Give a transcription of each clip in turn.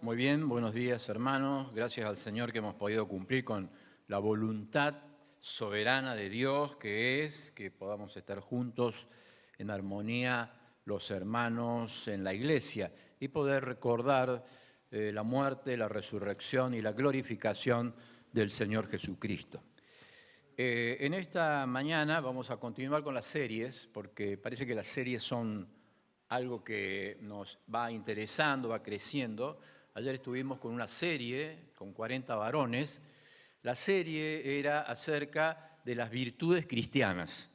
Muy bien, buenos días hermanos. Gracias al Señor que hemos podido cumplir con la voluntad soberana de Dios, que es que podamos estar juntos en armonía los hermanos en la iglesia y poder recordar la muerte, la resurrección y la glorificación del Señor Jesucristo. En esta mañana vamos a continuar con las series, porque parece que las series son algo que nos va interesando, va creciendo. Ayer estuvimos con una serie con 40 varones. La serie era acerca de las virtudes cristianas.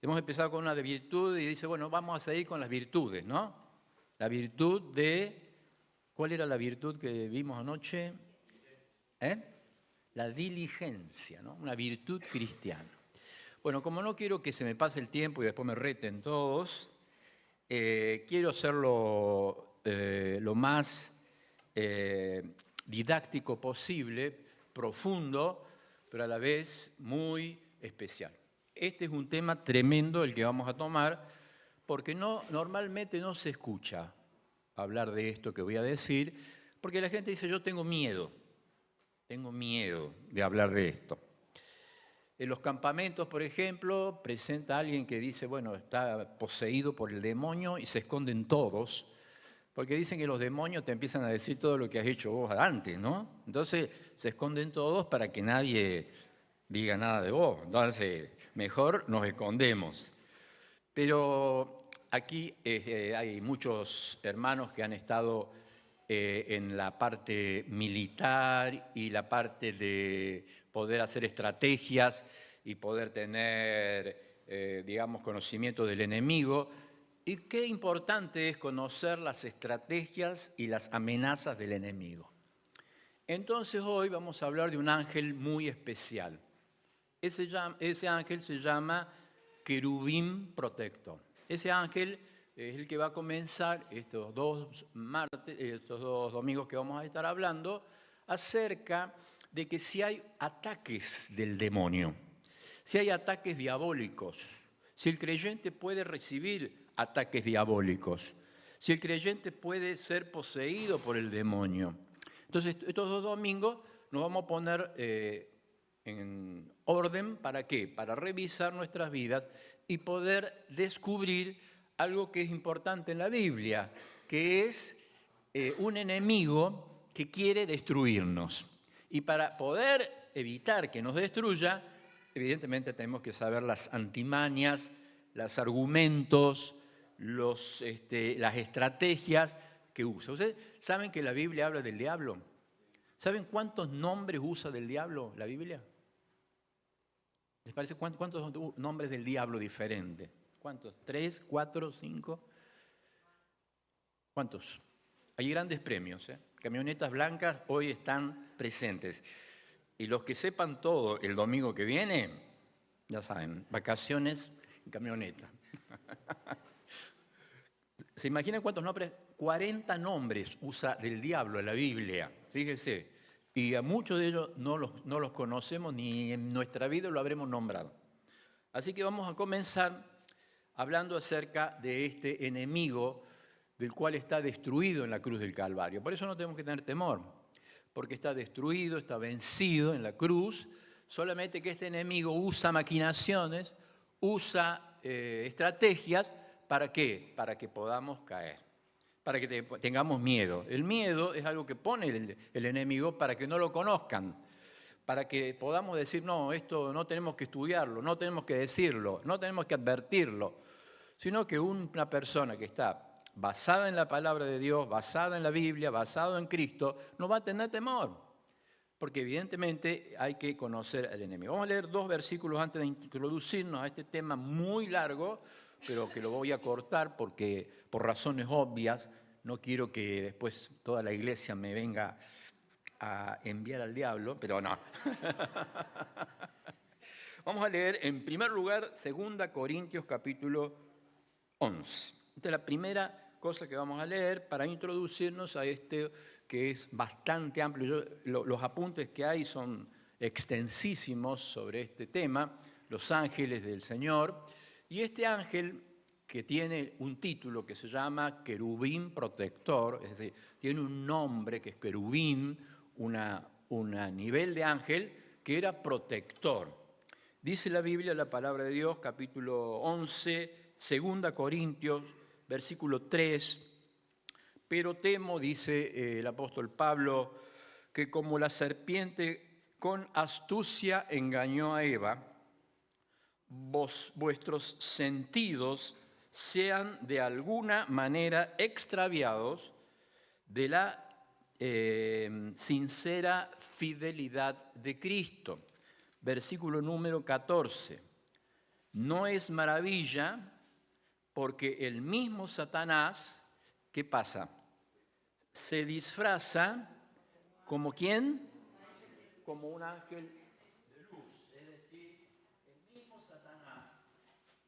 Hemos empezado con una de virtud y dice, bueno, vamos a seguir con las virtudes, ¿no? La virtud de... ¿Cuál era la virtud que vimos anoche? La diligencia, ¿no? Una virtud cristiana. Bueno, como no quiero que se me pase el tiempo y después me reten todos, quiero hacerlo lo más didáctico posible, profundo, pero a la vez muy especial. Este es un tema tremendo el que vamos a tomar, porque normalmente no se escucha hablar de esto que voy a decir, porque la gente dice, yo tengo miedo de hablar de esto. En los campamentos, por ejemplo, presenta a alguien que dice, bueno, está poseído por el demonio y se esconden todos, porque dicen que los demonios te empiezan a decir todo lo que has hecho vos antes, ¿no? Entonces se esconden todos para que nadie diga nada de vos. Entonces, mejor nos escondemos. Pero aquí hay muchos hermanos que han estado en la parte militar y la parte de poder hacer estrategias y poder tener, digamos, conocimiento del enemigo. Y qué importante es conocer las estrategias y las amenazas del enemigo. Entonces hoy vamos a hablar de un ángel muy especial. Ese ángel se llama Querubín Protector. Ese ángel es el que va a comenzar estos dos domingos que vamos a estar hablando acerca de que si hay ataques del demonio, si hay ataques diabólicos, si el creyente puede recibir ataques diabólicos, si el creyente puede ser poseído por el demonio. Entonces, estos dos domingos nos vamos a poner en orden, ¿para qué? Para revisar nuestras vidas y poder descubrir algo que es importante en la Biblia, que es un enemigo que quiere destruirnos. Y para poder evitar que nos destruya, evidentemente tenemos que saber las antimanias, los argumentos, las estrategias que usa. ¿Ustedes saben que la Biblia habla del diablo? ¿Saben cuántos nombres usa del diablo la Biblia? ¿Les parece cuántos nombres del diablo diferentes? ¿Cuántos? ¿3, 4, 5? ¿Cuántos? Hay grandes premios, ¿eh? Camionetas blancas hoy están presentes. Y los que sepan todo el domingo que viene, ya saben, vacaciones en camioneta. ¿Se imaginan cuántos nombres? 40 nombres usa del diablo en la Biblia, fíjese. Y a muchos de ellos no los conocemos ni en nuestra vida lo habremos nombrado. Así que vamos a comenzar hablando acerca de este enemigo del cual está destruido en la cruz del Calvario. Por eso no tenemos que tener temor, porque está destruido, está vencido en la cruz, solamente que este enemigo usa maquinaciones, usa estrategias, ¿para qué? Para que podamos caer, para que tengamos miedo. El miedo es algo que pone el enemigo para que no lo conozcan, para que podamos decir, no, esto no tenemos que estudiarlo, no tenemos que decirlo, no tenemos que advertirlo, sino que una persona que está basada en la palabra de Dios, basada en la Biblia, basado en Cristo, no va a tener temor, porque evidentemente hay que conocer al enemigo. Vamos a leer 2 versículos antes de introducirnos a este tema muy largo, pero que lo voy a cortar porque por razones obvias no quiero que después toda la iglesia me venga a enviar al diablo, pero no. Vamos a leer en primer lugar 2 Corintios capítulo 11. Esta es la primera cosa que vamos a leer para introducirnos a este que es bastante amplio. Los apuntes que hay son extensísimos sobre este tema, los ángeles del Señor. Y este ángel que tiene un título que se llama querubín protector, es decir, tiene un nombre que es querubín, un nivel de ángel que era protector. Dice la Biblia, la palabra de Dios, capítulo 11, 2 Corintios, versículo 3, pero temo, dice el apóstol Pablo, que como la serpiente con astucia engañó a Eva, vuestros sentidos sean de alguna manera extraviados de la sincera fidelidad de Cristo. Versículo número 14. No es maravilla porque el mismo Satanás, ¿qué pasa? Se disfraza como ¿quién? Como un ángel de luz. Es decir, el mismo Satanás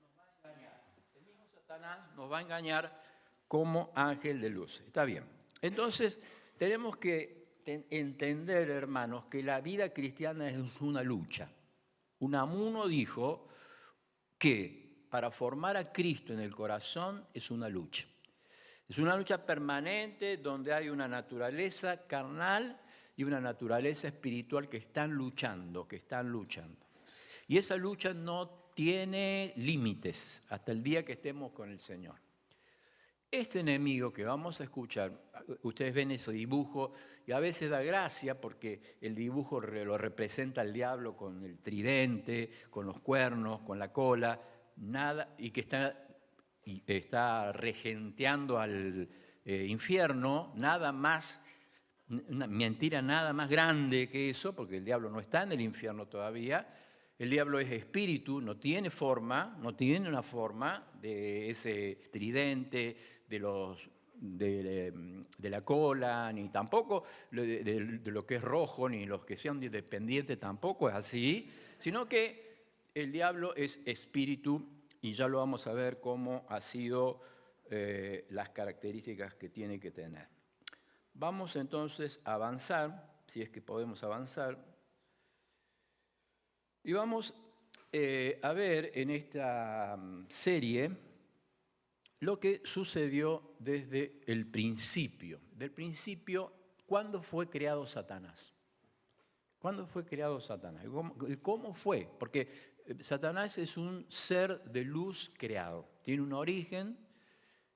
nos va a engañar. El mismo Satanás nos va a engañar como ángel de luz. Está bien. Entonces, tenemos que entender, hermanos, que la vida cristiana es una lucha. Unamuno dijo que para formar a Cristo en el corazón es una lucha. Es una lucha permanente donde hay una naturaleza carnal y una naturaleza espiritual que están luchando. Y esa lucha no tiene límites hasta el día que estemos con el Señor. Este enemigo que vamos a escuchar, ustedes ven ese dibujo y a veces da gracia porque el dibujo lo representa al diablo con el tridente, con los cuernos, con la cola, nada, y que está regenteando al infierno, nada más, una mentira nada más grande que eso, porque el diablo no está en el infierno todavía. El diablo es espíritu, no tiene una forma de ese tridente, de la cola, ni tampoco de lo que es rojo, ni los que sean dependientes, tampoco es así, sino que el diablo es espíritu y ya lo vamos a ver cómo ha sido las características que tiene que tener. Vamos entonces a avanzar, si es que podemos avanzar, y vamos a ver en esta serie lo que sucedió desde el principio. Del principio, ¿cuándo fue creado Satanás? ¿Cuándo fue creado Satanás? ¿Cómo fue? Porque Satanás es un ser de luz creado. Tiene un origen.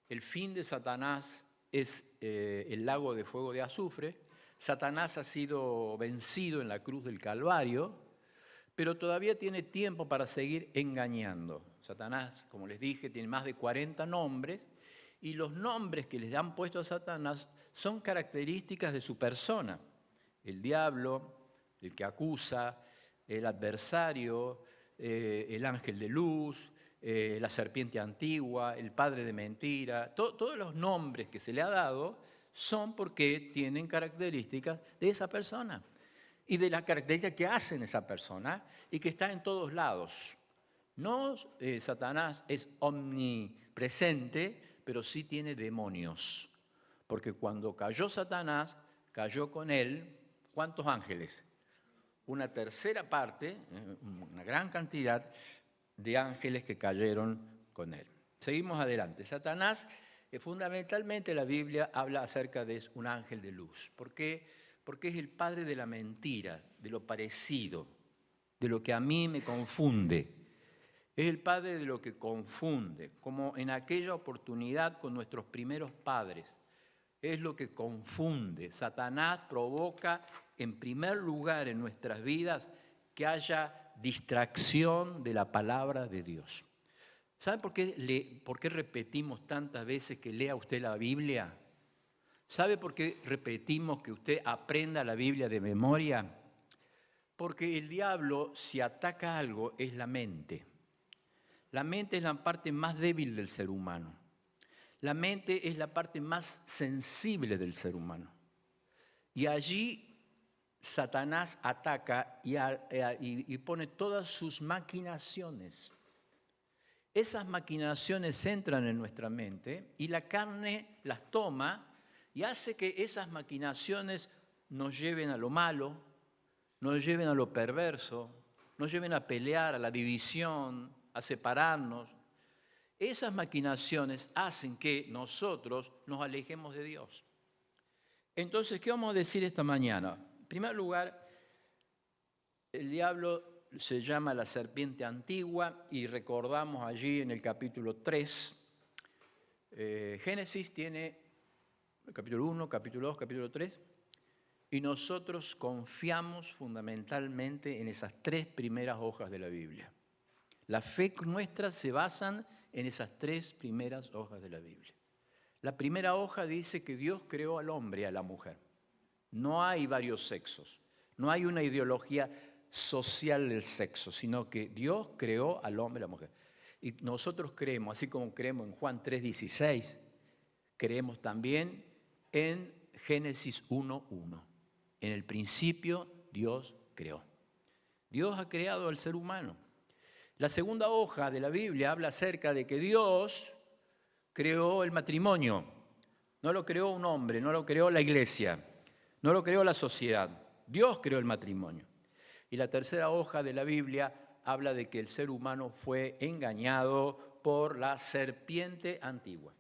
El fin de Satanás es el lago de fuego de azufre. Satanás ha sido vencido en la cruz del Calvario, pero todavía tiene tiempo para seguir engañando. Satanás, como les dije, tiene más de 40 nombres, y los nombres que les han puesto a Satanás son características de su persona. El diablo, el que acusa, el adversario, el ángel de luz, la serpiente antigua, el padre de mentira, todos los nombres que se le ha dado son porque tienen características de esa persona y de las características que hacen esa persona y que está en todos lados. No, Satanás es omnipresente, pero sí tiene demonios. Porque cuando cayó Satanás, cayó con él, ¿cuántos ángeles? Una tercera parte, una gran cantidad de ángeles que cayeron con él. Seguimos adelante. Satanás, fundamentalmente la Biblia habla acerca de un ángel de luz. ¿Por qué? Porque es el padre de la mentira, de lo parecido, de lo que a mí me confunde. Es el padre de lo que confunde, como en aquella oportunidad con nuestros primeros padres. Es lo que confunde. Satanás provoca, en primer lugar en nuestras vidas, que haya distracción de la palabra de Dios. ¿Saben por qué repetimos tantas veces que lea usted la Biblia? ¿Sabe por qué repetimos que usted aprenda la Biblia de memoria? Porque el diablo, si ataca algo, es la mente. La mente es la parte más débil del ser humano. La mente es la parte más sensible del ser humano. Y allí Satanás ataca y pone todas sus maquinaciones. Esas maquinaciones entran en nuestra mente y la carne las toma y hace que esas maquinaciones nos lleven a lo malo, nos lleven a lo perverso, nos lleven a pelear, a la división, a separarnos. Esas maquinaciones hacen que nosotros nos alejemos de Dios. Entonces, ¿qué vamos a decir esta mañana? En primer lugar, el diablo se llama la serpiente antigua y recordamos allí en el capítulo 3, Génesis tiene capítulo 1, capítulo 2, capítulo 3, y nosotros confiamos fundamentalmente en esas 3 primeras hojas de la Biblia. La fe nuestra se basa en esas 3 primeras hojas de la Biblia. La primera hoja dice que Dios creó al hombre y a la mujer. No hay varios sexos, no hay una ideología social del sexo, sino que Dios creó al hombre y a la mujer. Y nosotros creemos, así como creemos en Juan 3:16, creemos también en Génesis 1:1. En el principio Dios creó. Dios ha creado al ser humano. La segunda hoja de la Biblia habla acerca de que Dios creó el matrimonio. No lo creó un hombre, no lo creó la iglesia, no lo creó la sociedad. Dios creó el matrimonio. Y la tercera hoja de la Biblia habla de que el ser humano fue engañado por la serpiente antigua.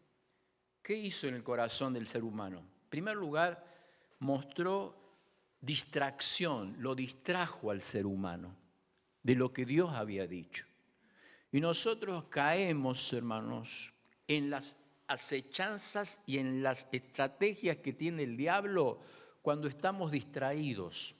¿Qué hizo en el corazón del ser humano? En primer lugar, mostró distracción, lo distrajo al ser humano de lo que Dios había dicho. Y nosotros caemos, hermanos, en las acechanzas y en las estrategias que tiene el diablo cuando estamos distraídos.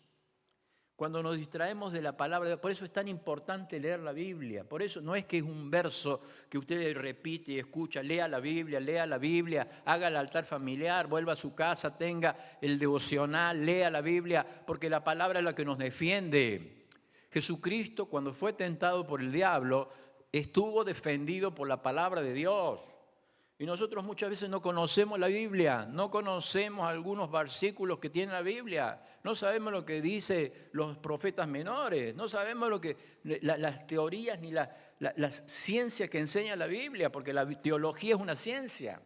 Cuando nos distraemos de la palabra de Dios. Por eso es tan importante leer la Biblia. Por eso no es que es un verso que usted repite y escucha. Lea la Biblia, haga el altar familiar, vuelva a su casa, tenga el devocional, lea la Biblia, porque la palabra es la que nos defiende. Jesucristo, cuando fue tentado por el diablo, estuvo defendido por la palabra de Dios. Y nosotros muchas veces no conocemos la Biblia, no conocemos algunos versículos que tiene la Biblia, no sabemos lo que dicen los profetas menores, no sabemos lo que las teorías ni las ciencias que enseña la Biblia, porque la teología es una ciencia.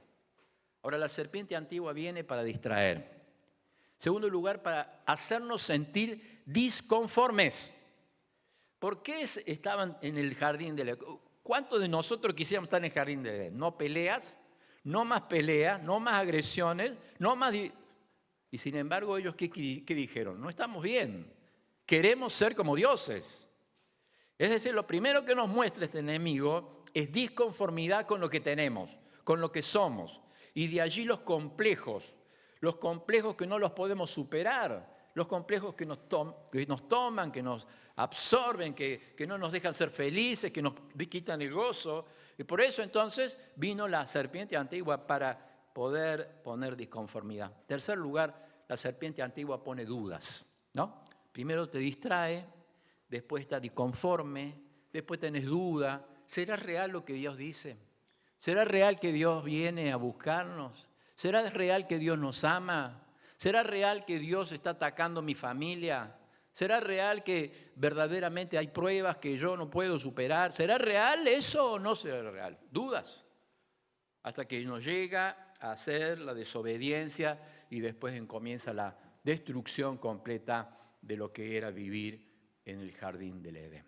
Ahora, la serpiente antigua viene para distraer. En segundo lugar, para hacernos sentir disconformes. ¿Por qué estaban en el jardín del Edén? ¿Cuántos de nosotros quisiéramos estar en el jardín del Edén? No peleas, no más agresiones, no más... Y sin embargo, ellos, ¿qué dijeron? No estamos bien, queremos ser como dioses. Es decir, lo primero que nos muestra este enemigo es disconformidad con lo que tenemos, con lo que somos. Y de allí los complejos que no los podemos superar, los complejos que nos toman, que nos absorben, que no nos dejan ser felices, que nos quitan el gozo. Y por eso entonces vino la serpiente antigua para poder poner disconformidad. En tercer lugar, la serpiente antigua pone dudas, ¿no? Primero te distrae, después estás disconforme, después tenés duda. ¿Será real lo que Dios dice? ¿Será real que Dios viene a buscarnos? ¿Será real que Dios nos ama? ¿Será real que Dios está atacando mi familia? ¿Será real que verdaderamente hay pruebas que yo no puedo superar? ¿Será real eso o no será real? Dudas. Hasta que nos llega a hacer la desobediencia y después comienza la destrucción completa de lo que era vivir en el jardín del Edén.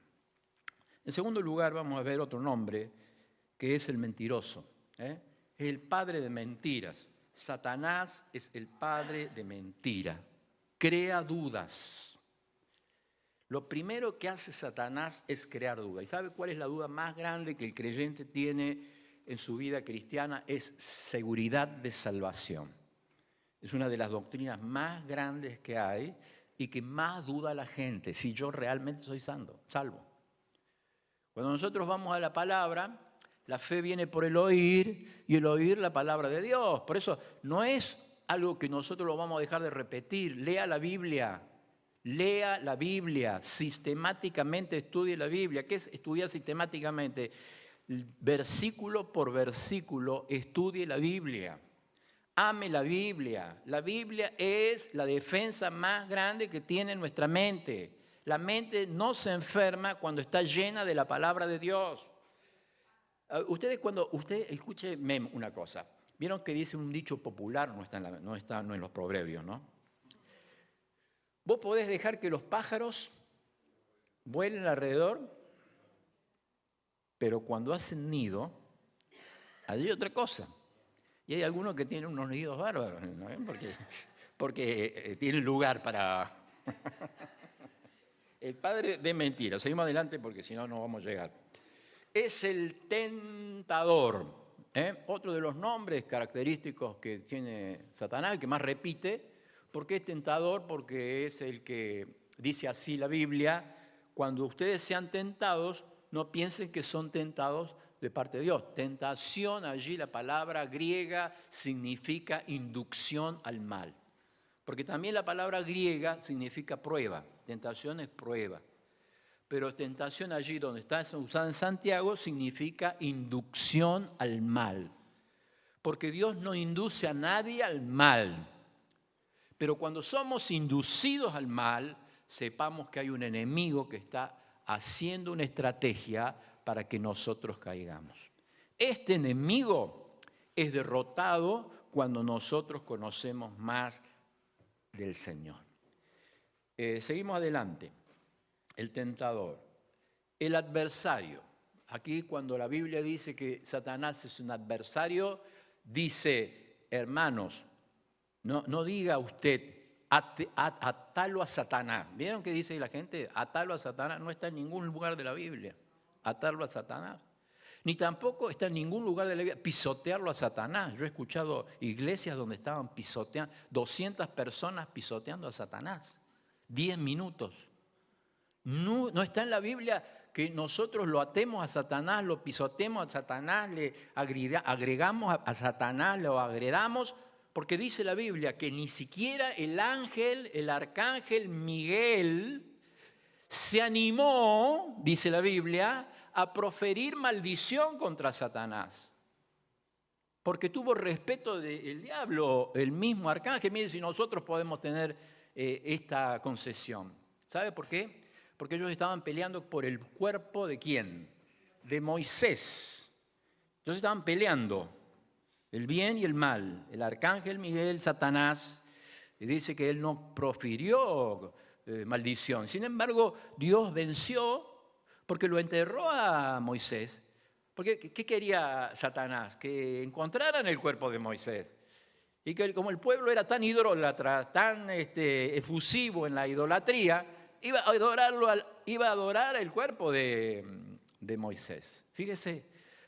En segundo lugar, vamos a ver otro nombre, que es el mentiroso. Es el padre de mentiras. Satanás es el padre de mentira. Crea dudas. Lo primero que hace Satanás es crear dudas. ¿Y sabe cuál es la duda más grande que el creyente tiene en su vida cristiana? Es seguridad de salvación. Es una de las doctrinas más grandes que hay y que más duda la gente, si yo realmente soy salvo. Cuando nosotros vamos a la palabra, la fe viene por el oír y el oír la palabra de Dios. Por eso no es algo que nosotros lo vamos a dejar de repetir. Lea la Biblia, sistemáticamente estudie la Biblia. ¿Qué es estudiar sistemáticamente? Versículo por versículo, estudie la Biblia. Ame la Biblia. La Biblia es la defensa más grande que tiene nuestra mente. La mente no se enferma cuando está llena de la palabra de Dios. Escúcheme una cosa. Vieron que dice un dicho popular, no está en los proverbios, ¿no? Vos podés dejar que los pájaros vuelen alrededor, pero cuando hacen nido, allí otra cosa. Y hay algunos que tienen unos nidos bárbaros, ¿no? Porque tienen lugar para... El padre de mentira. Seguimos adelante porque si no, no vamos a llegar. Es el tentador. Otro de los nombres característicos que tiene Satanás, que más repite, porque es tentador, porque es el que dice así la Biblia: cuando ustedes sean tentados, no piensen que son tentados de parte de Dios. Tentación, allí la palabra griega significa inducción al mal. Porque también la palabra griega significa prueba. Tentación es prueba. Pero tentación allí donde está usada en Santiago significa inducción al mal. Porque Dios no induce a nadie al mal. Pero cuando somos inducidos al mal, sepamos que hay un enemigo que está haciendo una estrategia para que nosotros caigamos. Este enemigo es derrotado cuando nosotros conocemos más del Señor. Seguimos adelante. El tentador. El adversario. Aquí cuando la Biblia dice que Satanás es un adversario, dice, hermanos, no diga usted, atalo a Satanás. ¿Vieron qué dice la gente? Atalo a Satanás. No está en ningún lugar de la Biblia. Atarlo a Satanás. Ni tampoco está en ningún lugar de la Biblia pisotearlo a Satanás. Yo he escuchado iglesias donde estaban pisoteando, 200 personas pisoteando a Satanás. 10 minutos. No está en la Biblia que nosotros lo atemos a Satanás, lo pisotemos a Satanás, le agregamos a Satanás, lo agredamos, porque dice la Biblia que ni siquiera el ángel, el arcángel Miguel, se animó, dice la Biblia, a proferir maldición contra Satanás. Porque tuvo respeto del diablo, el mismo arcángel. Mire si nosotros podemos tener esta concesión. ¿Sabe por qué? Porque ellos estaban peleando por el cuerpo ¿de quién? De Moisés. Entonces estaban peleando el bien y el mal. El arcángel Miguel, Satanás, y dice que él no profirió maldición. Sin embargo, Dios venció porque lo enterró a Moisés. Porque, ¿qué quería Satanás? Que encontraran el cuerpo de Moisés. Y que como el pueblo era tan idólatra, tan efusivo en la idolatría, iba a adorar el cuerpo de Moisés. Fíjese,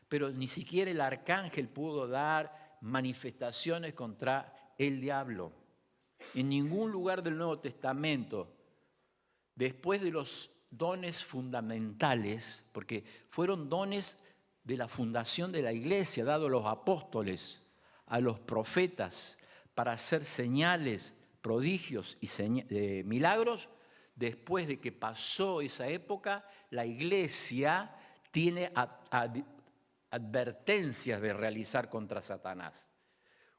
pero ni siquiera el arcángel pudo dar manifestaciones contra el diablo. En ningún lugar del Nuevo Testamento, después de los dones fundamentales, porque fueron dones de la fundación de la iglesia, dados a los apóstoles, a los profetas, para hacer señales, prodigios y milagros. Después de que pasó esa época, la iglesia tiene advertencias de realizar contra Satanás.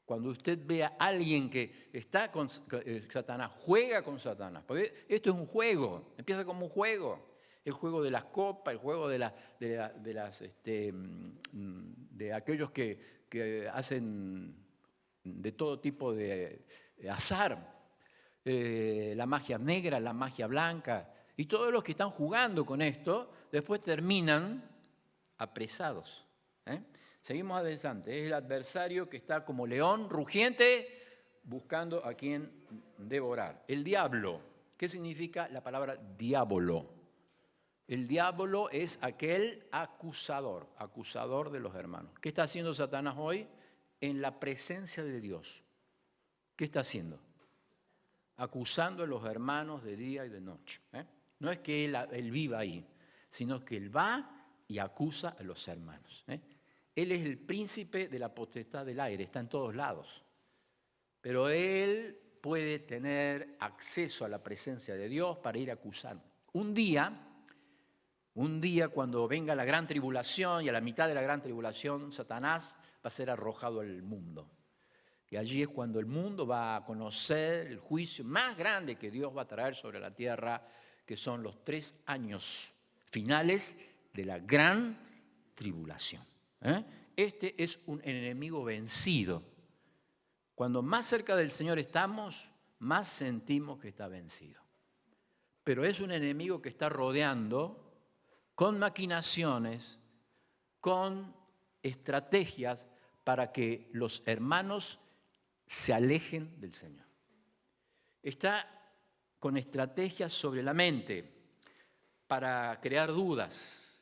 Cuando usted ve a alguien que está con Satanás, juega con Satanás, porque esto es un juego, empieza como un juego. El juego de las copas, el juego de aquellos que hacen de todo tipo de azar. La magia negra, la magia blanca, y todos los que están jugando con esto, después terminan apresados. Seguimos adelante. Es el adversario que está como león rugiente buscando a quien devorar. El diablo. ¿Qué significa la palabra diablo? El diablo es aquel acusador, acusador de los hermanos. ¿Qué está haciendo Satanás hoy? En la presencia de Dios. ¿Qué está haciendo? Acusando a los hermanos de día y de noche. No es que él viva ahí, sino que él va y acusa a los hermanos. Él es el príncipe de la potestad del aire, está en todos lados. Pero él puede tener acceso a la presencia de Dios para ir a acusar. Un día cuando venga la gran tribulación, y a la mitad de la gran tribulación, Satanás va a ser arrojado al mundo. Y allí es cuando el mundo va a conocer el juicio más grande que Dios va a traer sobre la tierra, que son los 3 años finales de la gran tribulación. Este es un enemigo vencido. Cuando más cerca del Señor estamos, más sentimos que está vencido. Pero es un enemigo que está rodeando con maquinaciones, con estrategias para que los hermanos se alejen del Señor. Está con estrategias sobre la mente para crear dudas,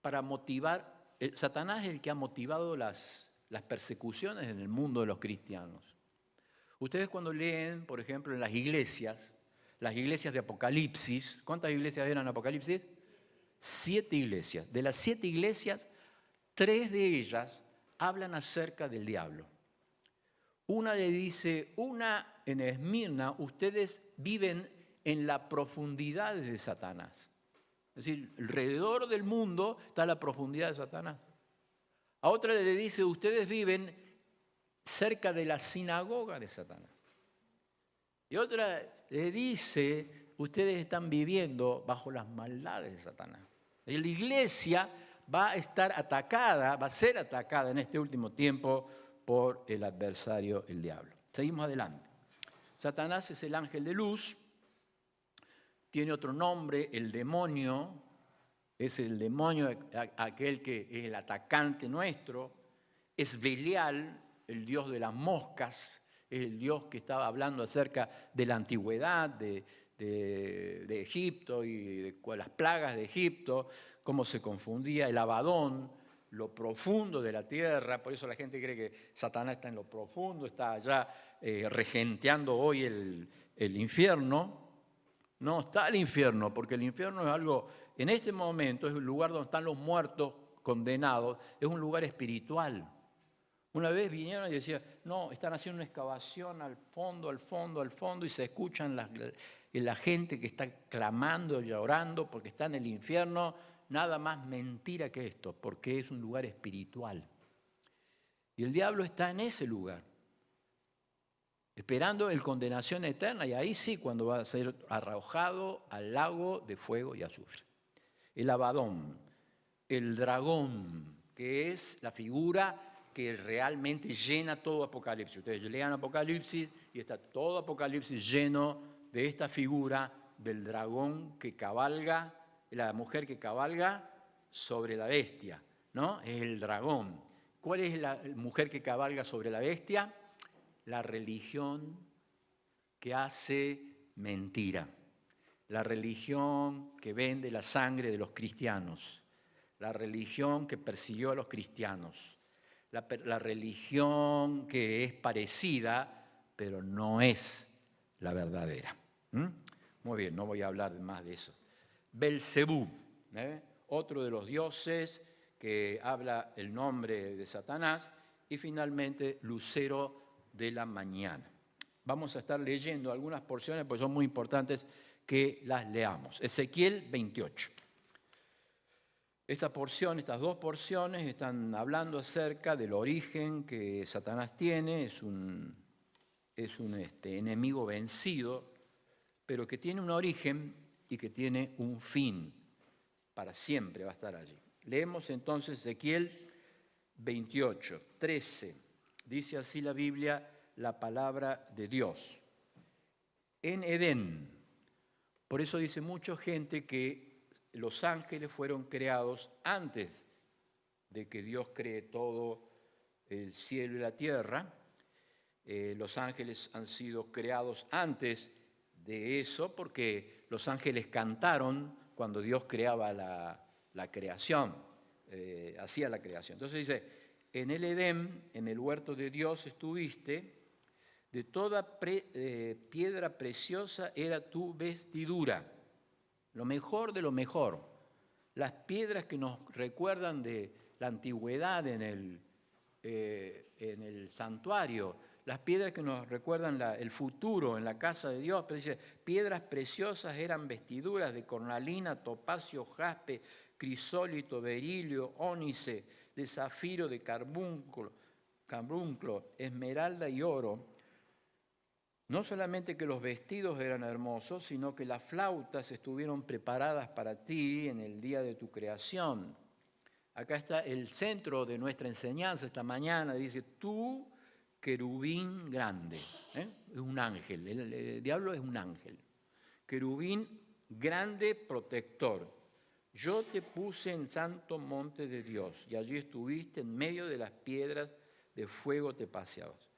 para motivar. Satanás es el que ha motivado las persecuciones en el mundo de los cristianos. Ustedes cuando leen, por ejemplo, en las iglesias de Apocalipsis, ¿cuántas iglesias eran en Apocalipsis? 7 iglesias. De las 7 iglesias, 3 de ellas hablan acerca del diablo. Una le dice, en Esmirna, ustedes viven en la profundidad de Satanás. Es decir, alrededor del mundo está la profundidad de Satanás. A otra le dice, ustedes viven cerca de la sinagoga de Satanás. Y otra le dice, ustedes están viviendo bajo las maldades de Satanás. Y la iglesia va a ser atacada en este último tiempo por el adversario, el diablo. Seguimos adelante. Satanás es el ángel de luz, tiene otro nombre, el demonio, es el demonio aquel que es el atacante nuestro, es Belial, el dios de las moscas, es el dios que estaba hablando acerca de la antigüedad, de Egipto y de las plagas de Egipto, cómo se confundía el Abadón, lo profundo de la tierra. Por eso la gente cree que Satanás está en lo profundo, está allá regenteando hoy el infierno. No, está el infierno, porque el infierno es algo, en este momento es un lugar donde están los muertos condenados, es un lugar espiritual. Una vez vinieron y decían, no, están haciendo una excavación al fondo, y se escuchan la gente que está clamando, llorando, porque está en el infierno. Nada más mentira que esto, porque es un lugar espiritual. Y el diablo está en ese lugar, esperando la condenación eterna, y ahí sí, cuando va a ser arrojado al lago de fuego y azufre. El Abadón, el dragón, que es la figura que realmente llena todo Apocalipsis. Ustedes lean Apocalipsis y está todo Apocalipsis lleno de esta figura del dragón que cabalga, la mujer que cabalga sobre la bestia, ¿no? Es el dragón. ¿Cuál es la mujer que cabalga sobre la bestia? La religión que hace mentira, la religión que vende la sangre de los cristianos, la religión que persiguió a los cristianos, la religión que es parecida, pero no es la verdadera. Muy bien, no voy a hablar más de eso. Belcebú, otro de los dioses que habla el nombre de Satanás, y finalmente Lucero de la mañana. Vamos a estar leyendo algunas porciones, porque son muy importantes que las leamos. Ezequiel 28. Estas dos porciones están hablando acerca del origen que Satanás tiene, es un enemigo vencido, pero que tiene un origen y que tiene un fin, para siempre va a estar allí. Leemos entonces Ezequiel 28, 13. Dice así la Biblia, la palabra de Dios. En Edén, por eso dice mucha gente que los ángeles fueron creados antes de que Dios cree todo el cielo y la tierra. Los ángeles han sido creados antes de eso porque los ángeles cantaron cuando Dios creaba la creación, hacía la creación. Entonces dice, en el Edén, en el huerto de Dios estuviste, de toda piedra preciosa era tu vestidura. Lo mejor de lo mejor, las piedras que nos recuerdan de la antigüedad en el santuario, las piedras que nos recuerdan el futuro en la casa de Dios, pero dice, piedras preciosas eran vestiduras de cornalina, topacio, jaspe, crisólito, berilio, ónice, de zafiro, de carbunclo, esmeralda y oro. No solamente que los vestidos eran hermosos, sino que las flautas estuvieron preparadas para ti en el día de tu creación. Acá está el centro de nuestra enseñanza esta mañana. Dice, tú, querubín grande. Es un ángel, el diablo es un ángel. Querubín grande protector. Yo te puse en santo monte de Dios y allí estuviste en medio de las piedras de fuego te paseabas.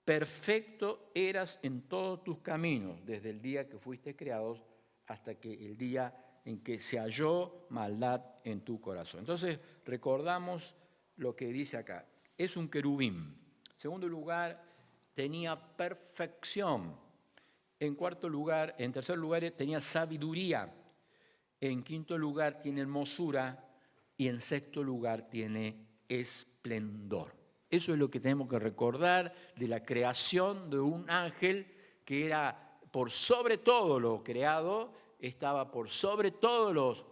Perfecto eras en todos tus caminos, desde el día que fuiste creado hasta que el día en que se halló maldad en tu corazón. Entonces, recordamos lo que dice acá. Es un querubín. En segundo lugar, tenía perfección. En tercer lugar, tenía sabiduría. En quinto lugar, tiene hermosura. Y en sexto lugar, tiene esplendor. Eso es lo que tenemos que recordar de la creación de un ángel que era por sobre todo lo creado, estaba por sobre todos los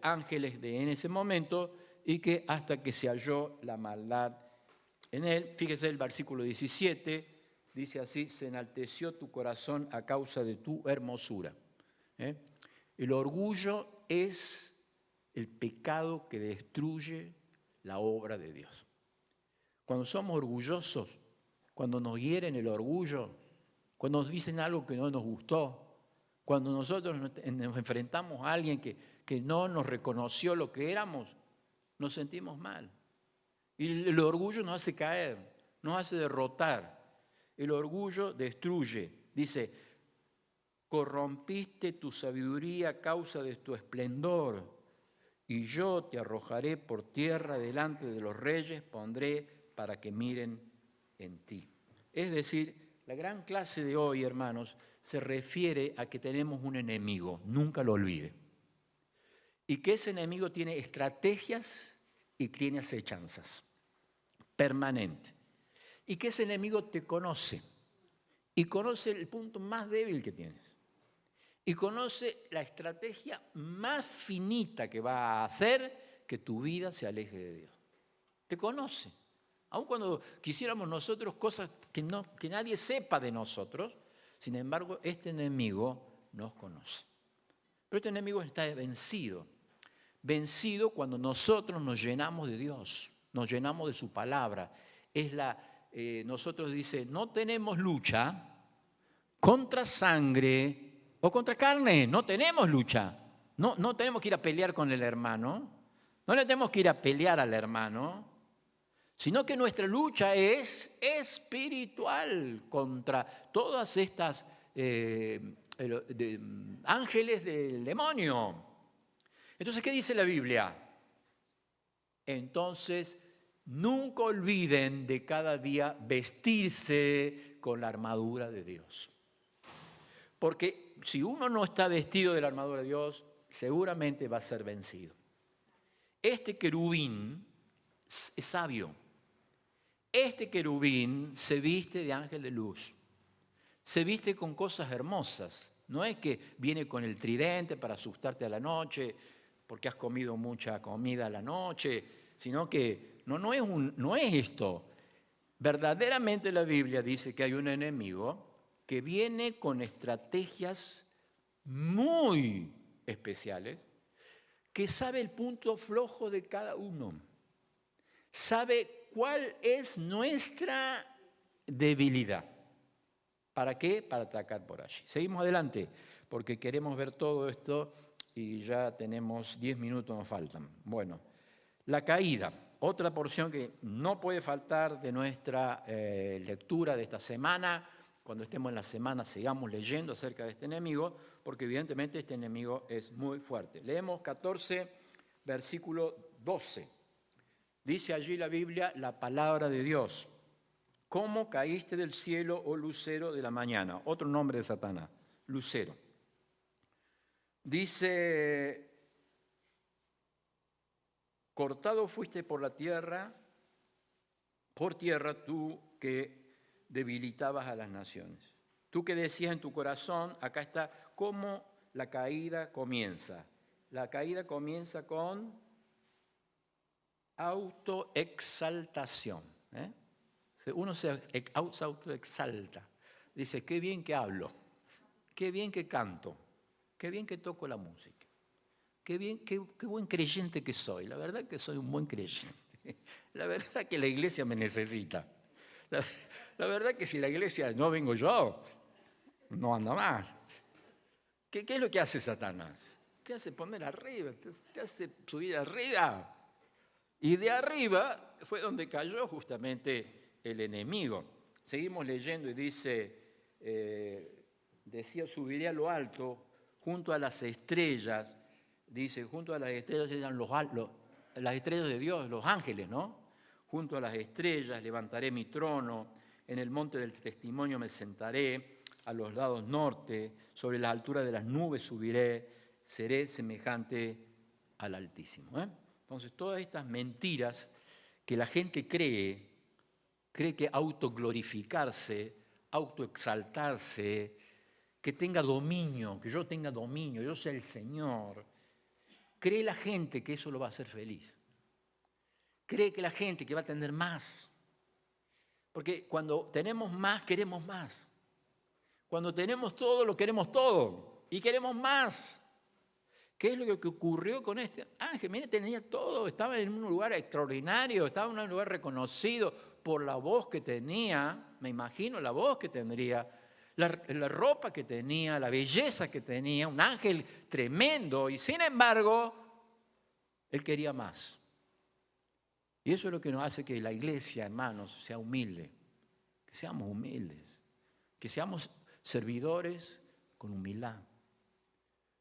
ángeles en ese momento, y que hasta que se halló la maldad en él, fíjese el versículo 17, dice así: se enalteció tu corazón a causa de tu hermosura. El orgullo es el pecado que destruye la obra de Dios. Cuando somos orgullosos, cuando nos hieren el orgullo, cuando nos dicen algo que no nos gustó, cuando nosotros nos enfrentamos a alguien que no nos reconoció lo que éramos, nos sentimos mal. Y el orgullo nos hace caer, nos hace derrotar. El orgullo destruye. Dice: corrompiste tu sabiduría a causa de tu esplendor, y yo te arrojaré por tierra delante de los reyes, pondré para que miren en ti. Es decir, la gran clase de hoy, hermanos, se refiere a que tenemos un enemigo, nunca lo olvide. Y que ese enemigo tiene estrategias y tiene acechanzas permanentes. Y que ese enemigo te conoce y conoce el punto más débil que tienes. Y conoce la estrategia más finita que va a hacer que tu vida se aleje de Dios. Te conoce. Aun cuando quisiéramos nosotros cosas que nadie sepa de nosotros, sin embargo, este enemigo nos conoce. Pero este enemigo está vencido. Vencido cuando nosotros nos llenamos de Dios, nos llenamos de su palabra. Nosotros dice, no tenemos lucha contra sangre o contra carne, no tenemos lucha. No tenemos que ir a pelear con el hermano, no le tenemos que ir a pelear al hermano, sino que nuestra lucha es espiritual contra todas estas ángeles del demonio. Entonces, ¿qué dice la Biblia? Entonces, nunca olviden de cada día vestirse con la armadura de Dios. Porque si uno no está vestido de la armadura de Dios, seguramente va a ser vencido. Este querubín es sabio. Este querubín se viste de ángel de luz. Se viste con cosas hermosas. No es que viene con el tridente para asustarte a la noche, porque has comido mucha comida a la noche, sino que no es esto. Verdaderamente la Biblia dice que hay un enemigo que viene con estrategias muy especiales, que sabe el punto flojo de cada uno, sabe cuál es nuestra debilidad. ¿Para qué? Para atacar por allí. Seguimos adelante, porque queremos ver todo esto y ya tenemos 10 minutos, nos faltan. Bueno, la caída, otra porción que no puede faltar de nuestra lectura de esta semana. Cuando estemos en la semana sigamos leyendo acerca de este enemigo, porque evidentemente este enemigo es muy fuerte. Leemos 14, versículo 12. Dice allí la Biblia, la palabra de Dios. ¿Cómo caíste del cielo, oh lucero de la mañana? Otro nombre de Satanás, lucero. Dice, cortado fuiste por tierra tú que debilitabas a las naciones. Tú que decías en tu corazón, acá está, cómo la caída comienza. La caída comienza con autoexaltación. Uno se autoexalta. Dice, qué bien que hablo, qué bien que canto, qué bien que toco la música, qué buen creyente que soy. La verdad que soy un buen creyente. La verdad que la iglesia me necesita. La verdad que si la iglesia no vengo yo, no anda más. ¿Qué es lo que hace Satanás? Te hace poner arriba, te hace subir arriba. Y de arriba fue donde cayó justamente el enemigo. Seguimos leyendo y dice, decía, subiré a lo alto, junto a las estrellas, dice, junto a las estrellas eran las estrellas de Dios, los ángeles, ¿no? Junto a las estrellas levantaré mi trono, en el monte del testimonio me sentaré, a los lados norte, sobre las alturas de las nubes subiré, seré semejante al Altísimo. Entonces, todas estas mentiras que la gente cree que autoglorificarse, autoexaltarse, que tenga dominio, que yo tenga dominio, yo sea el Señor. Cree la gente que eso lo va a hacer feliz. Cree que la gente que va a tener más. Porque cuando tenemos más, queremos más. Cuando tenemos todo, lo queremos todo. Y queremos más. ¿Qué es lo que ocurrió con este ángel? Mire, tenía todo, estaba en un lugar extraordinario, estaba en un lugar reconocido por la voz que tenía, me imagino la voz que tendría, la ropa que tenía, la belleza que tenía, un ángel tremendo, y sin embargo, él quería más. Y eso es lo que nos hace que la iglesia, hermanos, sea humilde, que seamos humildes, que seamos servidores con humildad,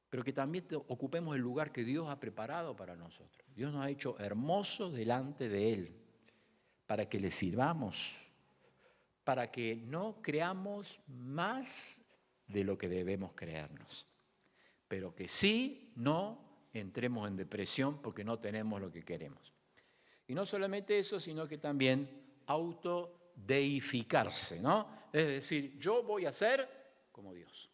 pero que también ocupemos el lugar que Dios ha preparado para nosotros. Dios nos ha hecho hermosos delante de Él, para que le sirvamos, para que no creamos más de lo que debemos creernos, pero que sí no entremos en depresión porque no tenemos lo que queremos. Y no solamente eso, sino que también autodeificarse, ¿no? Es decir, yo voy a ser como Dios.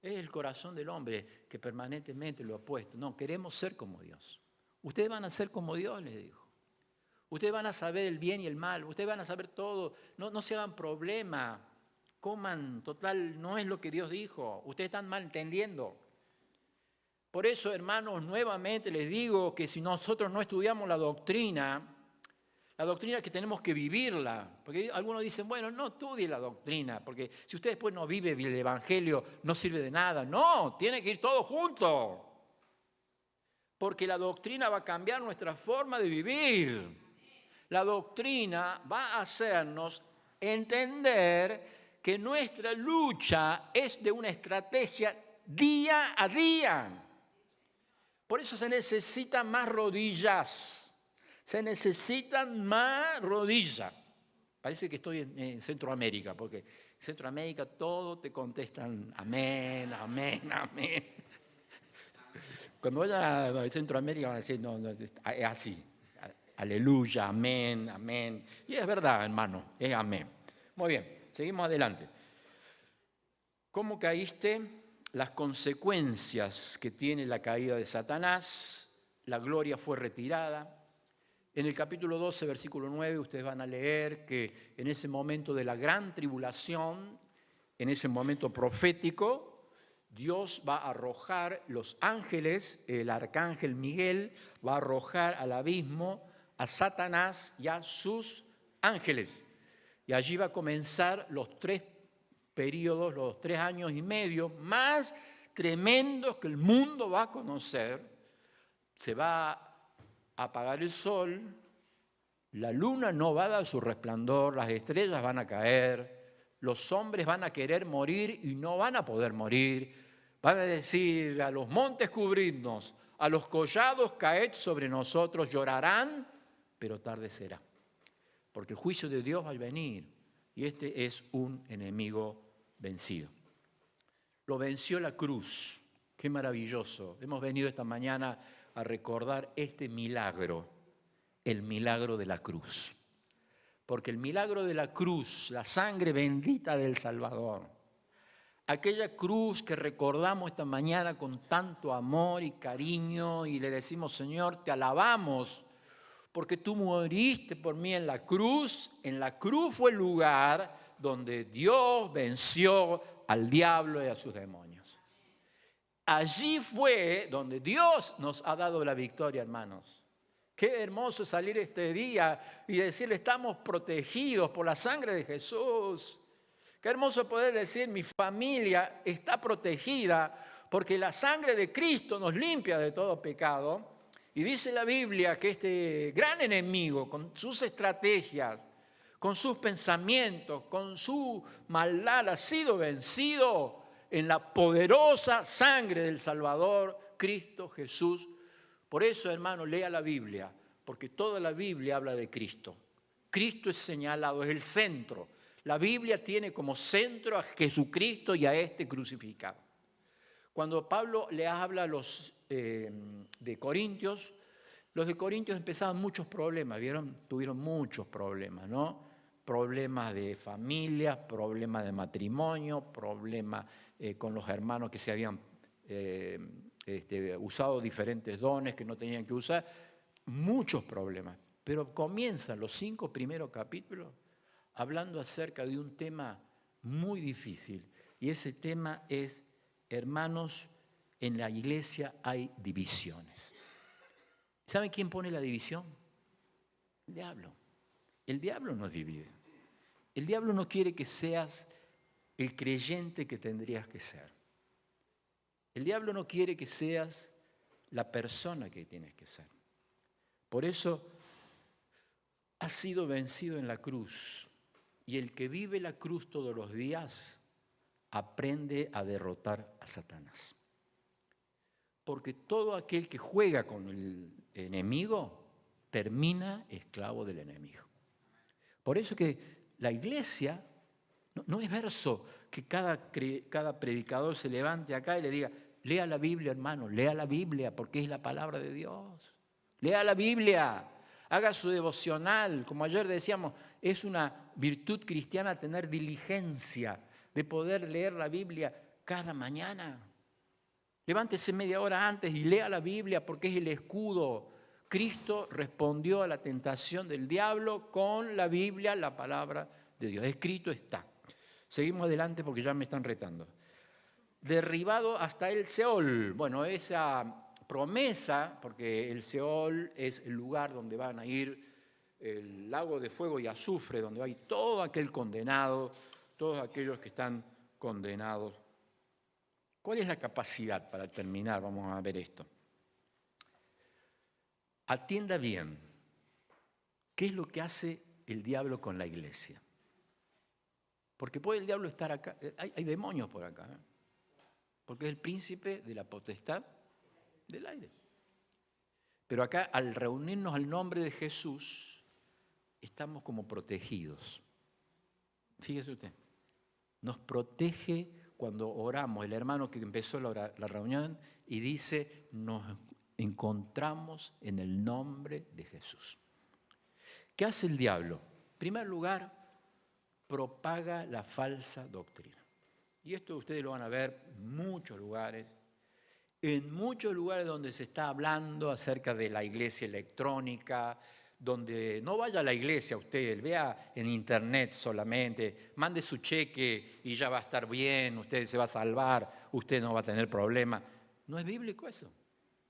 Es el corazón del hombre que permanentemente lo ha puesto. No, queremos ser como Dios. Ustedes van a ser como Dios, les dijo. Ustedes van a saber el bien y el mal. Ustedes van a saber todo. No se hagan problema. Coman, total, no es lo que Dios dijo. Ustedes están mal entendiendo. Por eso, hermanos, nuevamente les digo que si nosotros no estudiamos la doctrina es que tenemos que vivirla. Porque algunos dicen, bueno, no estudie la doctrina, porque si usted después no vive el Evangelio, no sirve de nada. No, tiene que ir todo junto. Porque la doctrina va a cambiar nuestra forma de vivir. La doctrina va a hacernos entender que nuestra lucha es de una estrategia día a día. Por eso se necesitan más rodillas. Se necesitan más rodillas. Parece que estoy en Centroamérica, porque en Centroamérica todo te contestan amén, amén, amén. Cuando vayan a Centroamérica van a decir, no, es así. Aleluya, amén, amén. Y es verdad, hermano, es amén. Muy bien, seguimos adelante. ¿Cómo caíste? Las consecuencias que tiene la caída de Satanás, la gloria fue retirada. En el capítulo 12, versículo 9, ustedes van a leer que en ese momento de la gran tribulación, en ese momento profético, Dios va a arrojar los ángeles, el arcángel Miguel va a arrojar al abismo a Satanás y a sus ángeles. Y allí va a comenzar los 3 periodos, los 3 años y medio más tremendos que el mundo va a conocer. Se va a apagar el sol, la luna no va a dar su resplandor, las estrellas van a caer, los hombres van a querer morir y no van a poder morir. Van a decir a los montes cubridnos, a los collados caed sobre nosotros, llorarán, pero tarde será. Porque el juicio de Dios va a venir y este es un enemigo vencido. Lo venció la cruz. Qué maravilloso. Hemos venido esta mañana a recordar este milagro, el milagro de la cruz. Porque el milagro de la cruz, la sangre bendita del Salvador, aquella cruz que recordamos esta mañana con tanto amor y cariño y le decimos, Señor, te alabamos porque tú moriste por mí en la cruz fue el lugar donde Dios venció al diablo y a sus demonios. Allí fue donde Dios nos ha dado la victoria, hermanos. Qué hermoso salir este día y decirle, estamos protegidos por la sangre de Jesús. Qué hermoso poder decir, mi familia está protegida porque la sangre de Cristo nos limpia de todo pecado. Y dice la Biblia que este gran enemigo, con sus estrategias, con sus pensamientos, con su maldad, ha sido vencido en la poderosa sangre del Salvador, Cristo Jesús. Por eso, hermano, lea la Biblia, porque toda la Biblia habla de Cristo. Cristo es señalado, es el centro. La Biblia tiene como centro a Jesucristo y a este crucificado. Cuando Pablo le habla a los de Corintios, los de Corintios empezaban muchos problemas, ¿vieron? Tuvieron muchos problemas, ¿no? Problemas de familia, problemas de matrimonio, problemas con los hermanos que se habían usado diferentes dones que no tenían que usar, muchos problemas. Pero comienzan los 5 primeros capítulos hablando acerca de un tema muy difícil, y ese tema es: hermanos, en la iglesia hay divisiones. ¿Saben quién pone la división? El diablo. El diablo nos divide. El diablo no quiere que seas el creyente que tendrías que ser. El diablo no quiere que seas la persona que tienes que ser. Por eso has sido vencido en la cruz. Y el que vive la cruz todos los días aprende a derrotar a Satanás. Porque todo aquel que juega con el enemigo termina esclavo del enemigo. Por eso que la iglesia no es verso que cada predicador se levante acá y le diga: lea la Biblia, hermano, lea la Biblia porque es la palabra de Dios. Lea la Biblia, haga su devocional. Como ayer decíamos, es una virtud cristiana tener diligencia de poder leer la Biblia cada mañana. Levántese media hora antes y lea la Biblia porque es el escudo. Cristo respondió a la tentación del diablo con la Biblia, la palabra de Dios. Escrito está. Seguimos adelante porque ya me están retando. Derribado hasta el Seol. Bueno, esa promesa, porque el Seol es el lugar donde van a ir el lago de fuego y azufre, donde hay todo aquel condenado, todos aquellos que están condenados. ¿Cuál es la capacidad? Para terminar, vamos a ver esto. Atienda bien. ¿Qué es lo que hace el diablo con la iglesia? Porque puede el diablo estar acá. Hay demonios por acá, ¿eh? Porque es el príncipe de la potestad del aire. Pero acá, al reunirnos al nombre de Jesús, estamos como protegidos. Fíjese usted, nos protege cuando oramos. El hermano que empezó la reunión y dice: nos encontramos en el nombre de Jesús. ¿Qué hace el diablo? En primer lugar, propaga la falsa doctrina. Y esto ustedes lo van a ver en muchos lugares donde se está hablando acerca de la iglesia electrónica, donde no vaya a la iglesia usted, vea en internet solamente, mande su cheque y ya va a estar bien, usted se va a salvar, usted no va a tener problema. No es bíblico eso.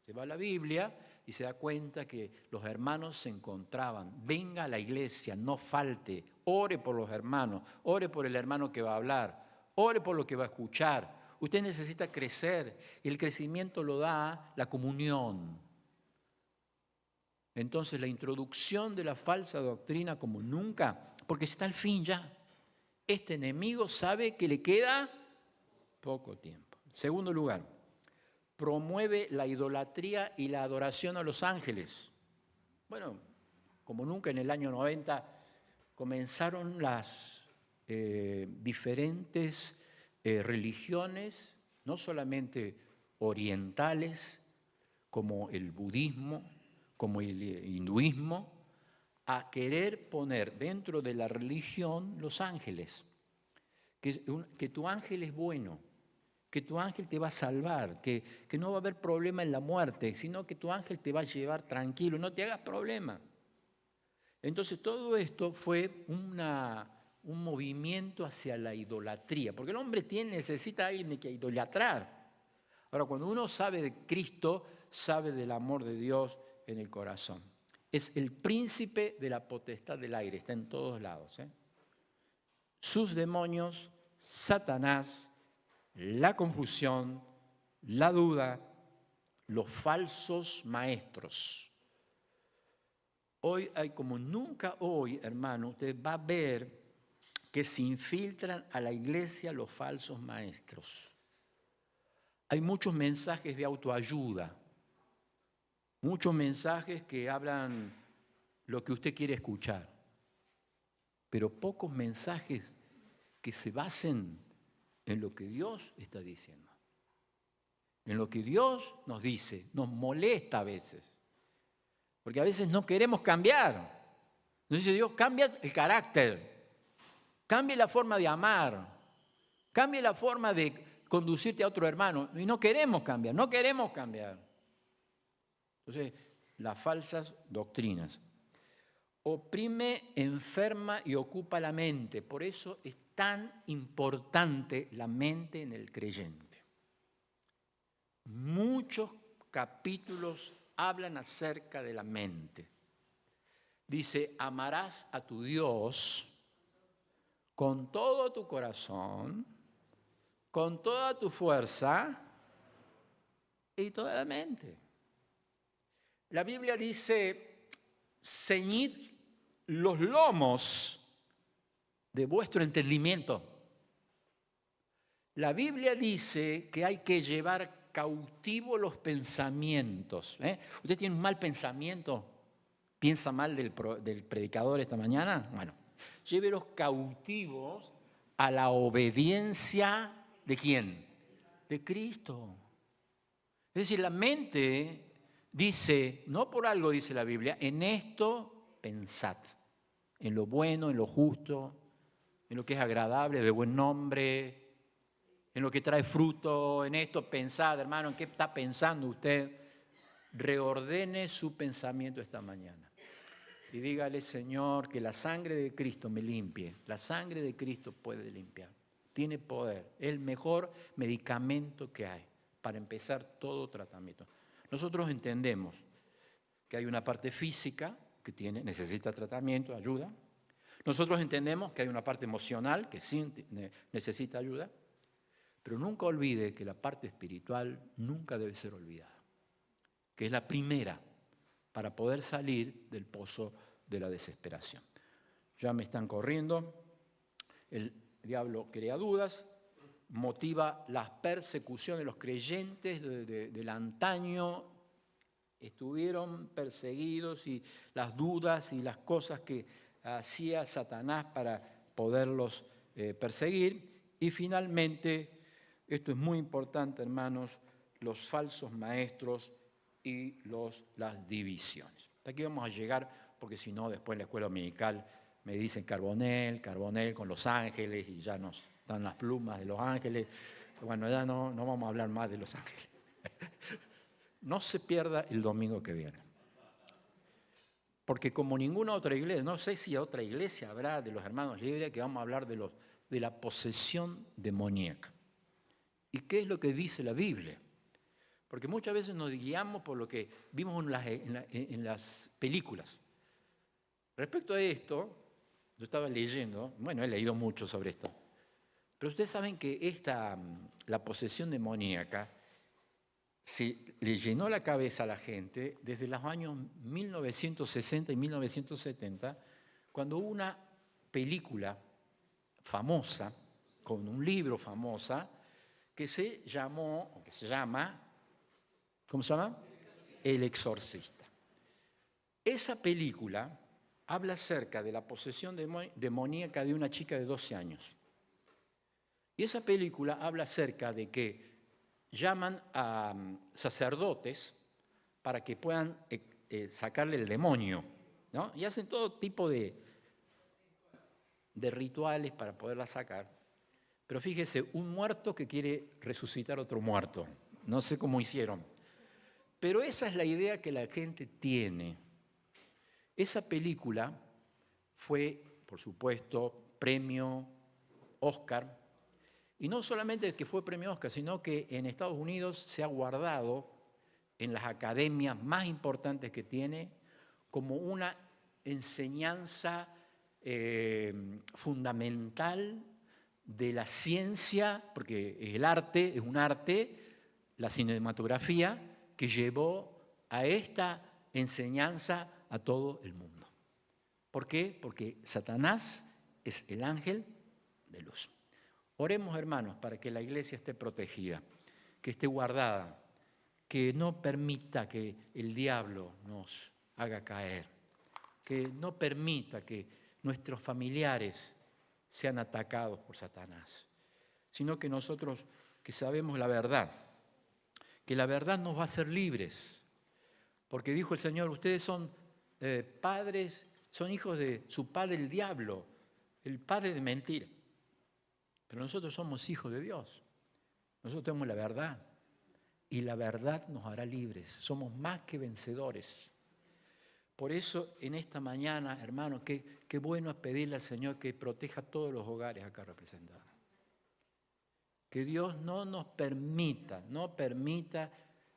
Se va a la Biblia y se da cuenta que los hermanos se encontraban. Venga a la iglesia, no falte, ore por los hermanos, ore por el hermano que va a hablar, ore por lo que va a escuchar. Usted necesita crecer y el crecimiento lo da la comunión. Entonces la introducción de la falsa doctrina como nunca, porque está al fin ya. Este enemigo sabe que le queda poco tiempo. En segundo lugar, promueve la idolatría y la adoración a los ángeles. Bueno, como nunca en el año 90 comenzaron las diferentes religiones, no solamente orientales, como el budismo, como el hinduismo, a querer poner dentro de la religión los ángeles. Que tu ángel es bueno, que tu ángel te va a salvar, que no va a haber problema en la muerte, sino que tu ángel te va a llevar tranquilo, no te hagas problema. Entonces todo esto fue un movimiento hacia la idolatría, porque el hombre necesita a alguien que idolatrar. Ahora, cuando uno sabe de Cristo, sabe del amor de Dios en el corazón. Es el príncipe de la potestad del aire, está en todos lados, ¿eh? Sus demonios, Satanás, la confusión, la duda, los falsos maestros. Hoy hay como nunca hoy, hermano, usted va a ver que se infiltran a la iglesia los falsos maestros. Hay muchos mensajes de autoayuda, muchos mensajes que hablan lo que usted quiere escuchar, pero pocos mensajes que se basen en lo que Dios está diciendo. En lo que Dios nos dice, nos molesta a veces, porque a veces no queremos cambiar. Nos dice Dios, cambia el carácter. Cambie la forma de amar, cambie la forma de conducirte a otro hermano. Y no queremos cambiar, no queremos cambiar. Entonces, las falsas doctrinas. Oprime, enferma y ocupa la mente. Por eso es tan importante la mente en el creyente. Muchos capítulos hablan acerca de la mente. Dice, amarás a tu Dios con todo tu corazón, con toda tu fuerza y toda la mente. La Biblia dice, ceñid los lomos de vuestro entendimiento. La Biblia dice que hay que llevar cautivo los pensamientos. ¿Usted tiene un mal pensamiento? ¿Piensa mal del predicador esta mañana? Bueno. Llévelos cautivos a la obediencia ¿de quién? De Cristo. Es decir, la mente dice, no por algo dice la Biblia, en esto pensad, en lo bueno, en lo justo, en lo que es agradable, de buen nombre, en lo que trae fruto, en esto pensad, hermano, ¿en qué está pensando usted? Reordene su pensamiento esta mañana. Y dígale, Señor, que la sangre de Cristo me limpie. La sangre de Cristo puede limpiar. Tiene poder. Es el mejor medicamento que hay para empezar todo tratamiento. Nosotros entendemos que hay una parte física que necesita tratamiento, ayuda. Nosotros entendemos que hay una parte emocional que sí necesita ayuda. Pero nunca olvide que la parte espiritual nunca debe ser olvidada. Que es la primera para poder salir del pozo de la desesperación. Ya me están corriendo, el diablo crea dudas, motiva las persecuciones. Los creyentes del antaño estuvieron perseguidos y las dudas y las cosas que hacía Satanás para poderlos perseguir. Y finalmente, esto es muy importante, hermanos, los falsos maestros y las divisiones. Hasta aquí vamos a llegar, porque si no, después en la escuela dominical me dicen Carbonell con los ángeles, y ya nos dan las plumas de los ángeles. Bueno, ya no vamos a hablar más de los ángeles. No se pierda el domingo que viene. Porque como ninguna otra iglesia, no sé si otra iglesia habrá de los hermanos libres, que vamos a hablar de la posesión demoníaca. ¿Y qué es lo que dice la Biblia? Porque muchas veces nos guiamos por lo que vimos en las películas. Respecto a esto, yo estaba leyendo, bueno, he leído mucho sobre esto, pero ustedes saben que la posesión demoníaca se le llenó la cabeza a la gente desde los años 1960 y 1970, cuando hubo una película famosa, con un libro famosa, que se llama, ¿cómo se llama? El Exorcista. Esa película habla acerca de la posesión demoníaca de una chica de 12 años. Y esa película habla acerca de que llaman a sacerdotes para que puedan sacarle el demonio, ¿no? Y hacen todo tipo de rituales para poderla sacar. Pero fíjese, un muerto que quiere resucitar otro muerto. No sé cómo hicieron. Pero esa es la idea que la gente tiene. Esa película fue, por supuesto, premio Oscar. Y no solamente que fue premio Oscar, sino que en Estados Unidos se ha guardado en las academias más importantes que tiene como una enseñanza fundamental de la ciencia, porque el arte es un arte, la cinematografía, que llevó a esta enseñanza a todo el mundo. ¿Por qué? Porque Satanás es el ángel de luz. Oremos, hermanos, para que la iglesia esté protegida, que esté guardada, que no permita que el diablo nos haga caer, que no permita que nuestros familiares sean atacados por Satanás, sino que nosotros que sabemos la verdad, que la verdad nos va a hacer libres, porque dijo el Señor, ustedes son padres, son hijos de su padre el diablo, el padre de mentira, pero nosotros somos hijos de Dios, nosotros tenemos la verdad y la verdad nos hará libres, somos más que vencedores. Por eso en esta mañana, hermanos, qué bueno es pedirle al Señor que proteja todos los hogares acá representados. Que Dios no nos permita,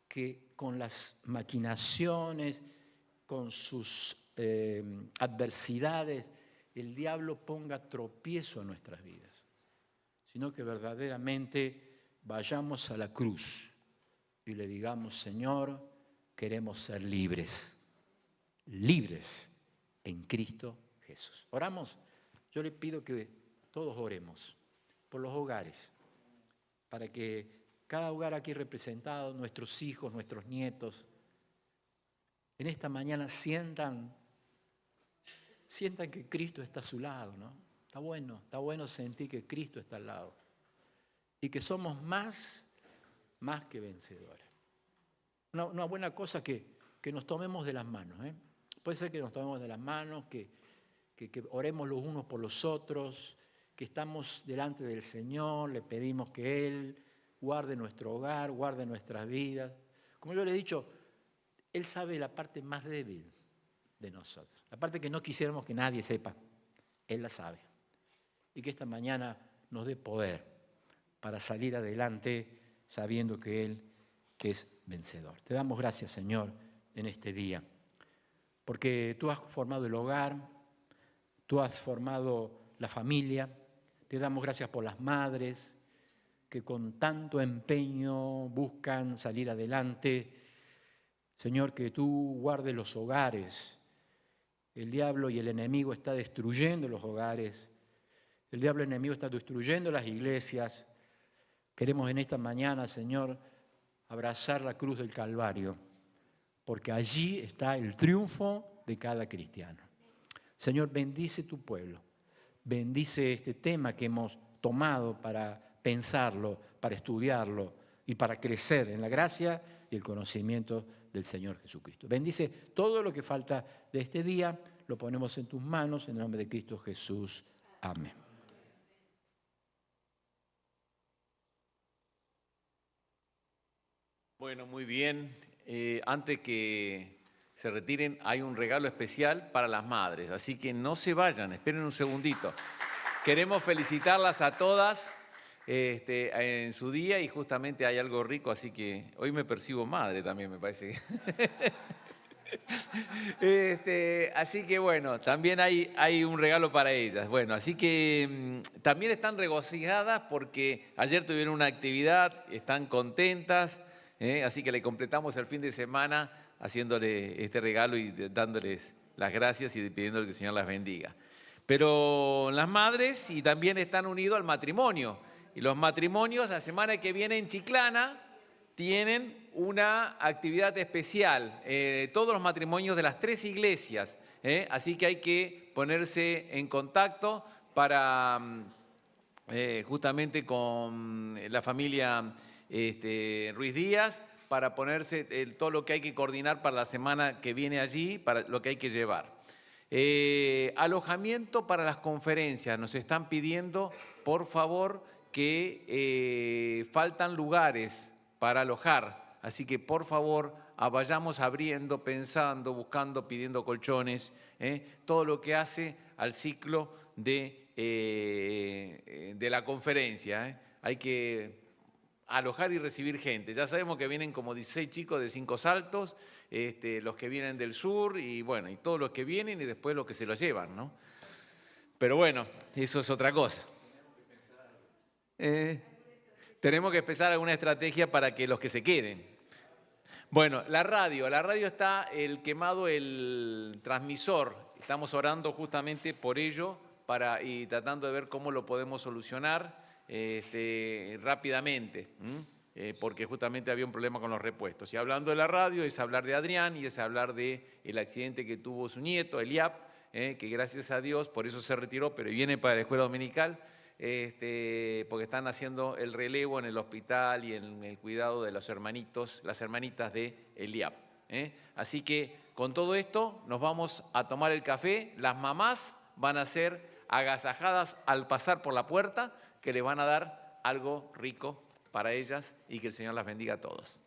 que con las maquinaciones, con sus adversidades, el diablo ponga tropiezo en nuestras vidas, sino que verdaderamente vayamos a la cruz y le digamos, Señor, queremos ser libres en Cristo Jesús. Oramos. Yo le pido que todos oremos por los hogares, para que cada hogar aquí representado, nuestros hijos, nuestros nietos, en esta mañana sientan que Cristo está a su lado, ¿no? Está bueno sentir que Cristo está al lado y que somos más que vencedores. Una buena cosa que nos tomemos de las manos, ¿eh? Puede ser que nos tomemos de las manos, que oremos los unos por los otros, que estamos delante del Señor, le pedimos que Él guarde nuestro hogar, guarde nuestras vidas. Como yo le he dicho, Él sabe la parte más débil de nosotros, la parte que no quisiéramos que nadie sepa, Él la sabe. Y que esta mañana nos dé poder para salir adelante sabiendo que Él es vencedor. Te damos gracias, Señor, en este día, porque tú has formado el hogar, tú has formado la familia. Te damos gracias por las madres que con tanto empeño buscan salir adelante. Señor, que tú guardes los hogares. El diablo y el enemigo está destruyendo los hogares. El diablo y el enemigo está destruyendo las iglesias. Queremos en esta mañana, Señor, abrazar la cruz del Calvario, porque allí está el triunfo de cada cristiano. Señor, bendice tu pueblo, bendice este tema que hemos tomado para pensarlo, para estudiarlo y para crecer en la gracia y el conocimiento del Señor Jesucristo. Bendice todo lo que falta de este día, lo ponemos en tus manos, en el nombre de Cristo Jesús. Amén. Bueno, muy bien. Antes que se retiren, hay un regalo especial para las madres, así que no se vayan, esperen un segundito. Queremos felicitarlas a todas en su día y justamente hay algo rico, así que hoy me percibo madre también, me parece. Así que bueno, también hay un regalo para ellas. Bueno, así que también están regocijadas porque ayer tuvieron una actividad, están contentas, así que le completamos el fin de semana haciéndole este regalo y dándoles las gracias y pidiéndole que el Señor las bendiga. Pero las madres y también están unidos al matrimonio. Y los matrimonios la semana que viene en Chiclana tienen una actividad especial. Todos los matrimonios de las 3 iglesias. Así que hay que ponerse en contacto para justamente con la familia Ruiz Díaz para ponerse todo lo que hay que coordinar para la semana que viene allí, para lo que hay que llevar. Alojamiento para las conferencias. Nos están pidiendo, por favor, que faltan lugares para alojar. Así que, por favor, vayamos abriendo, pensando, buscando, pidiendo colchones, todo lo que hace al ciclo de la conferencia. Hay que alojar y recibir gente. Ya sabemos que vienen como 16 chicos de 5 Saltos, los que vienen del sur y bueno, y todos los que vienen y después los que se los llevan, ¿no? Pero bueno, eso es otra cosa. Tenemos que empezar alguna estrategia para que los que se queden. Bueno, la radio está el quemado, el transmisor. Estamos orando justamente por ello y tratando de ver cómo lo podemos solucionar rápidamente, porque justamente había un problema con los repuestos. Y hablando de la radio es hablar de Adrián y es hablar del accidente que tuvo su nieto, Eliab, que gracias a Dios, por eso se retiró, pero viene para la escuela dominical, porque están haciendo el relevo en el hospital y en el cuidado de los hermanitos, las hermanitas de Eliab. Así que con todo esto nos vamos a tomar el café. Las mamás van a ser agasajadas al pasar por la puerta, que le van a dar algo rico para ellas y que el Señor las bendiga a todos.